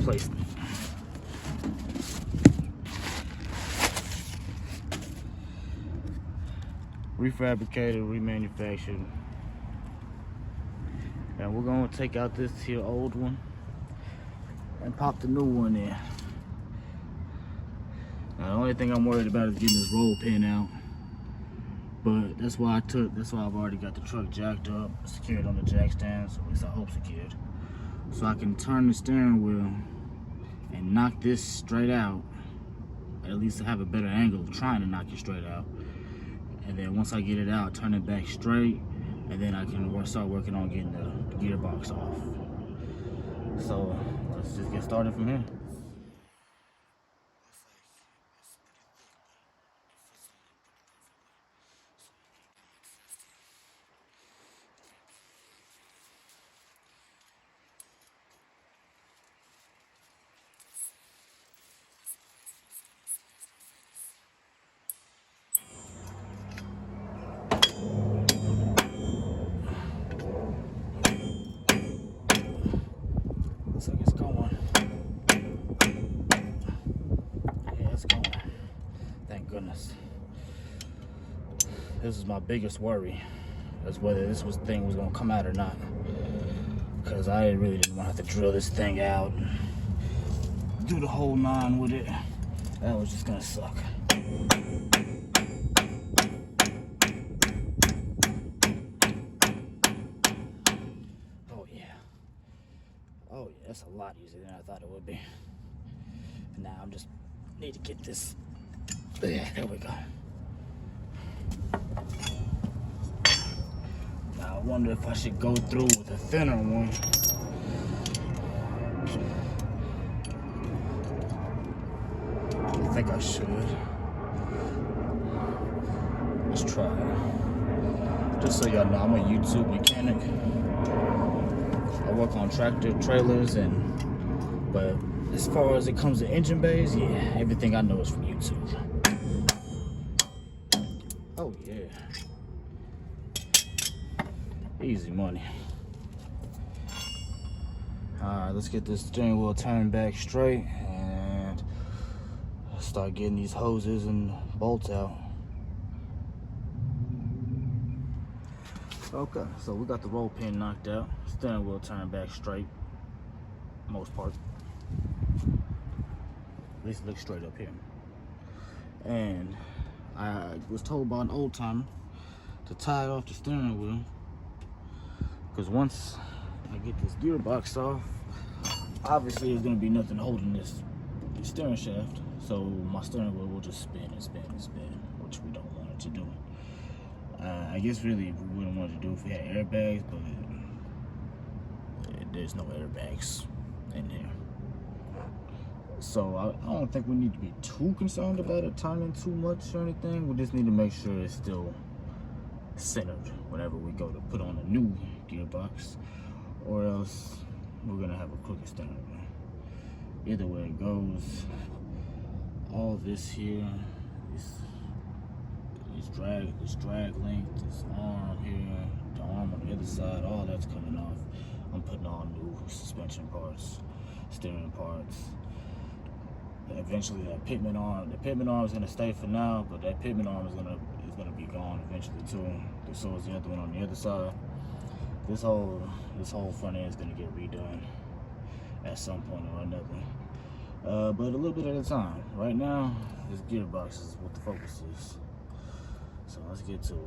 replacement. Refabricated, remanufactured. And we're gonna take out this here old one and pop the new one in. Now, the only thing I'm worried about is getting this roll pin out. But that's why I've already got the truck jacked up, secured on the jack stand, so at least I hope secured. So I can turn the steering wheel and knock this straight out. At least I have a better angle of trying to knock it straight out. And then once I get it out, turn it back straight, and then I can start working on getting the gearbox off. So let's just get started from here. Looks like it's going. Yeah, it's going. Thank goodness. This is my biggest worry, is whether this thing was gonna come out or not. Because I really didn't want to have to drill this thing out and do the whole 9 with it. That was just gonna suck. Oh yeah, that's a lot easier than I thought it would be. Now I'm just need to get this. Yeah, there we go. Now I wonder if I should go through with a thinner one. I think I should. Let's try it. Just so y'all know, I'm a YouTube mechanic. I work on tractor trailers, but as far as it comes to engine bays, yeah, everything I know is from YouTube. Oh yeah, easy money. All right, let's get this steering wheel turned back straight and start getting these hoses and bolts out. Okay, so we got the roll pin knocked out, steering wheel turned back straight, most part. At least it looks straight up here. And I was told by an old timer to tie it off the steering wheel, because once I get this gearbox off, obviously there's gonna be nothing holding this steering shaft, so my steering wheel will just spin and spin and spin, which we don't want it to do. I guess really we wouldn't want to do if we had airbags, but there's no airbags in here. So I don't think we need to be too concerned about it turning too much or anything. We just need to make sure it's still centered whenever we go to put on a new gearbox, or else we're gonna have a crooked steering wheel. Either way it goes, all this here, this drag length, this arm here, the arm on the other side, all that's coming off. I'm putting on new suspension parts, steering parts. Eventually that pitman arm is gonna stay for now, but that pitman arm is gonna be gone eventually too. So is the other one on the other side. This whole front end is gonna get redone at some point or another. But a little bit at a time. Right now, this gearbox is what the focus is. So let's get to it.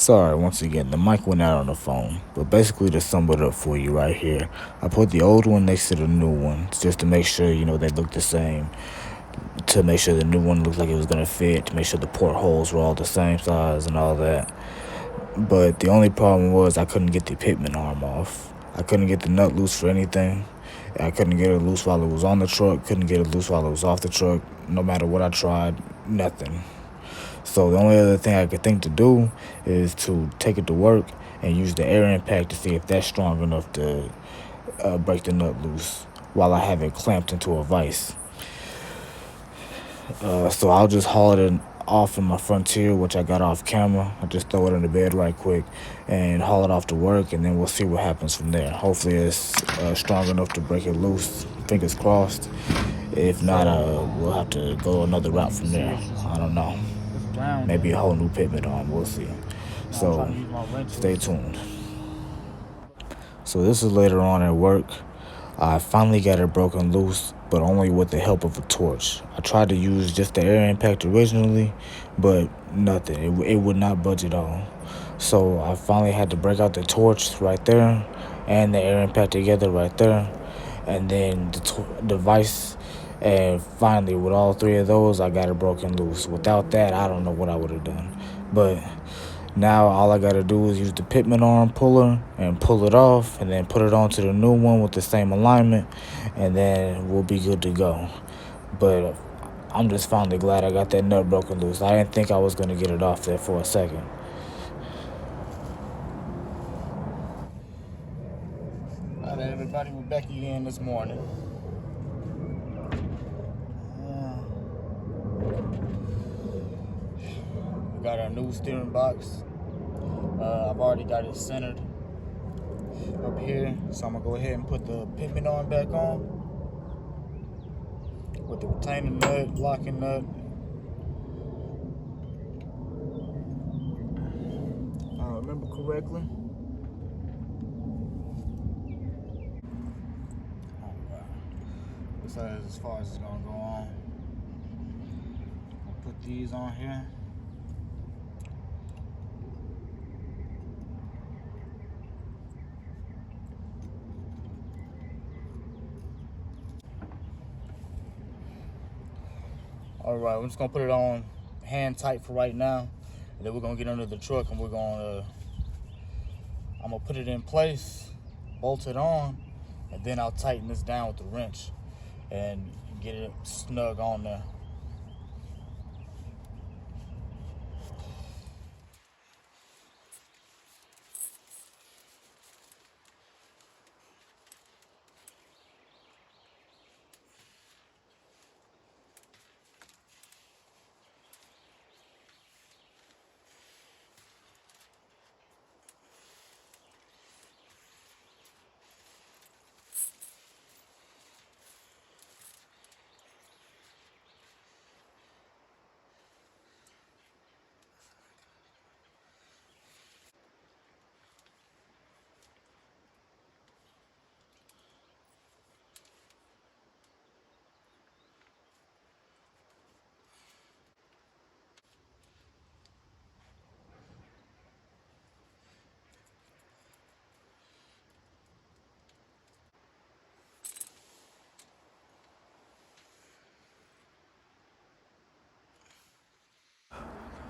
Sorry, once again, the mic went out on the phone. But basically, to sum it up for you right here, I put the old one next to the new one just to make sure, they look the same. To make sure the new one looked like it was going to fit, to make sure the portholes were all the same size and all that. But the only problem was I couldn't get the pitman arm off. I couldn't get the nut loose for anything. I couldn't get it loose while it was on the truck, couldn't get it loose while it was off the truck. No matter what I tried, nothing. So the only other thing I could think to do is to take it to work and use the air impact to see if that's strong enough to break the nut loose while I have it clamped into a vise. So I'll just haul it off in my Frontier, which I got off camera. I just throw it in the bed right quick and haul it off to work, and then we'll see what happens from there. Hopefully it's strong enough to break it loose. Fingers crossed. If not, we'll have to go another route from there. I don't know. Maybe a whole new pitman arm. We'll see. So stay tuned. So this is later on at work. I finally got it broken loose, but only with the help of a torch. I tried to use just the air impact originally, but nothing. It would not budge at all. So I finally had to break out the torch right there and the air impact together right there, and then the vise. And finally, with all three of those, I got it broken loose. Without that, I don't know what I would have done. But now all I gotta do is use the pitman arm puller and pull it off, and then put it onto the new one with the same alignment, and then we'll be good to go. But I'm just finally glad I got that nut broken loose. I didn't think I was gonna get it off there for a second. All right, everybody, we're back again this morning. We got our new steering box. I've already got it centered up here, so I'm gonna go ahead and put the pitman arm back on with the retainer nut, locking nut. If I remember correctly. Looks like as far as it's gonna go on. I'll put these on here. All right, we're just gonna put it on hand tight for right now, and then we're gonna get under the truck and I'm gonna put it in place, bolt it on, and then I'll tighten this down with the wrench and get it snug on there.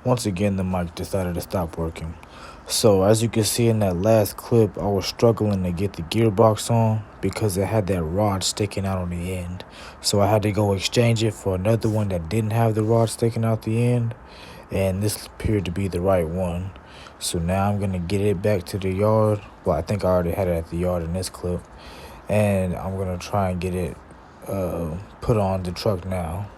Once again, the mic decided to stop working. So as you can see in that last clip, I was struggling to get the gearbox on because it had that rod sticking out on the end. So I had to go exchange it for another one that didn't have the rod sticking out the end. And this appeared to be the right one. So now I'm going to get it back to the yard. Well, I think I already had it at the yard in this clip. And I'm going to try and get it put on the truck now.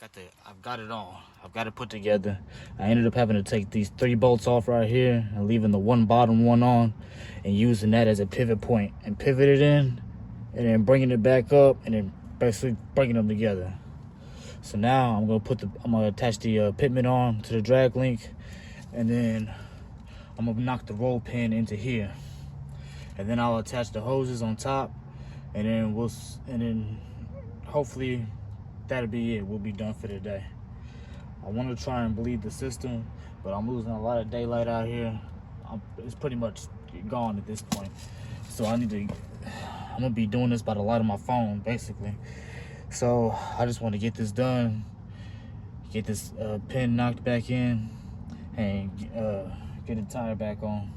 I've got it on. I've got it put together. I ended up having to take these 3 bolts off right here and leaving the one bottom one on and using that as a pivot point and pivot it in and then bringing it back up and then basically bringing them together. So now I'm gonna attach the pitman arm to the drag link, and then I'm gonna knock the roll pin into here, and then I'll attach the hoses on top, and then hopefully that'll be it. We'll be done for the day. I want to try and bleed the system, but I'm losing a lot of daylight out here. It's pretty much gone at this point. So I'm gonna be doing this by the light of my phone, basically. So I just want to get this done, get this pin knocked back in, and get the tire back on.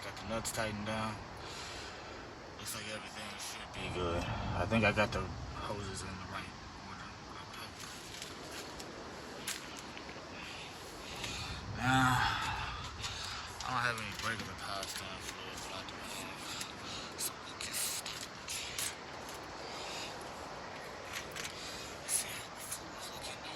Got the nuts tightened down. Looks like everything should be good. I think I got the hoses in the right order. Now, I don't have any regular power steering fluid, but I do have some lucas stuff back here. Let's see how the fluid's looking here.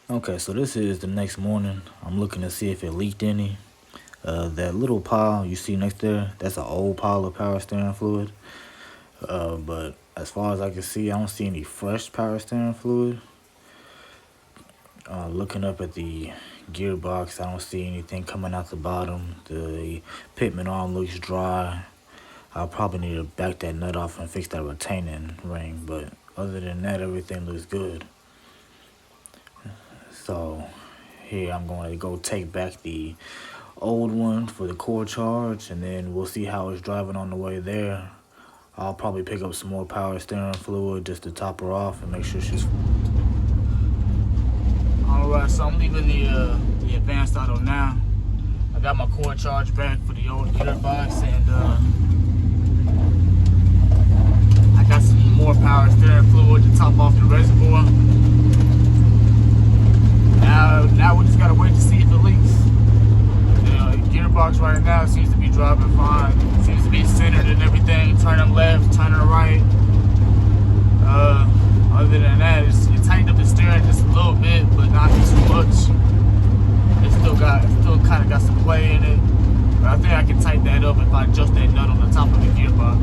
Okay, so this is the next morning. I'm looking to see if it leaked any. That little pile you see next there, that's an old pile of power steering fluid. But as far as I can see, I don't see any fresh power steering fluid. Looking up at the gearbox, I don't see anything coming out the bottom. The pitman arm looks dry. I'll probably need to back that nut off and fix that retaining ring, but other than that, everything looks good. So here I'm going to go take back the old one for the core charge, and then we'll see how it's driving on the way there. I'll probably pick up some more power steering fluid just to top her off and make sure she's... Alright, so I'm leaving the advanced auto now. I got my core charge back for the old gearbox, and I got some more power steering fluid to top off the reservoir. Now we just gotta wait to see if it leaks. The gearbox right now seems to be driving fine. Seems to be centered and everything. Turning left, turning right. Other than that, it tightened up the steering just a little bit, but not too much. It still kind of got some play in it. But I think I can tighten that up if I adjust that nut on the top of the gearbox.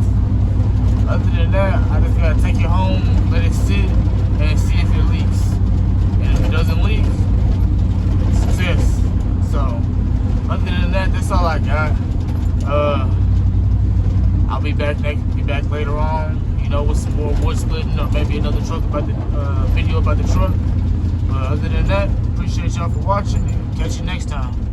Other than that, I just gotta take it home, let it sit, and see if it leaks. And if it doesn't leak, success. So, other than that, I got. I'll be back later on, you know, with some more wood splitting or maybe another truck about the video about the truck. But other than that, appreciate y'all for watching and catch you next time.